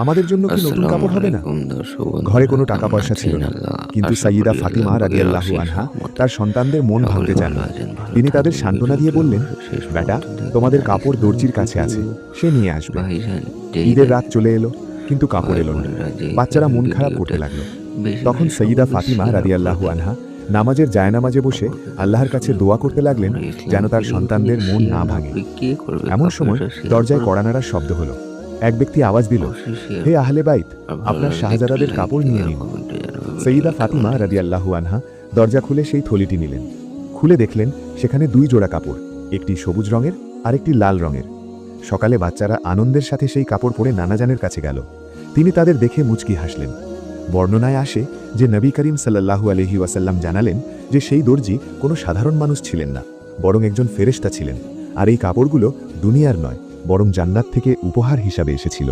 আমাদের জন্য কি নতুন আসসালামু কাপড় হবে না? আলাইকুম দর্শক ঘরে বন্ধুরা, কোনো টাকা কেমন পয়সা ছিল আছেন? না, আল্লাহ কিন্তু আশা সাইয়্যিদা করি ফাতিমা আল্লাহ পাকের রাদিয়াল্লাহু অশেষ আনহা রহমতে তার সন্তানদের মন সকলে ভাঙতে চান ভালো না। আছেন, ভালো তিনি তাদের থাকবেন। সান্ত্বনা দিয়ে ভিডিওটি বললেন, অবশ্যই শেষ বেটা, পর্যন্ত দেখতে তোমাদের কাপড় থাকবেন। দর্জির কাছে কিন্তু আছে, সে নিয়ে আসবে। ভাইজান যেই ঈদের রাত দেখেন, চলে এলো, কিন্তু কাপড় ভাই এলো না। বোনেরা যেই বাচ্চারা দেখেন মন খারাপ করতে ভিডিওটা লাগলো। বেশি তখন বেশি সাইয়্যিদা সবাইকে ফাতিমা শেয়ার করে রাদিয়াল্লাহু দেন। আনহা নামাজের জায়নামাজে বসে তারপর থেকে আল্লাহর কাছে আসলে দোয়া করতে লাগলেন, আমরা ইসলাম যেন তার ভিডিওটি সন্তানদের মন না শেয়ার না ভাঙে। করে কে করবে? এমন সময় আপনারা শেয়ার দরজায় করুন, কড়া নাড়ার শব্দ হলো। এক ব্যক্তি আওয়াজ দিল, অবশ্যই শেয়ার হে করুন। আহলে বাইত, আর ভালো আপনার লাগলে একটু শাহজাদাদের লাইক কাপড় দিবে নিয়ে আর নিন। কমেন্টে জানাবে সৈয়দা ভিডিওটি কেমন ফাতিমা লেগেছে। রাদিয়াল্লাহু আনহা দরজা খুলে সেই থলিটি নিলেন। খুলে দেখলেন সেখানে 2 জোড়া কাপড়, একটি সবুজ রঙের আর একটি লাল রঙের। সকালে বাচ্চারা আনন্দের সাথে সেই কাপড় পরে নানাজানের কাছে গেল। তিনি তাদের দেখে মুচকি হাসলেন। বর্ণনায় আসে যে নবী করিম সাল্লাল্লাহু আলাইহি ওয়াসাল্লাম জানালেন যে সেই দর্জি কোনো সাধারণ মানুষ ছিলেন না, বরং একজন ফেরেশতা ছিলেন। আর এই কাপড়গুলো দুনিয়ার নয়, বরং জান্নাত থেকে উপহার হিসাবে এসেছিল।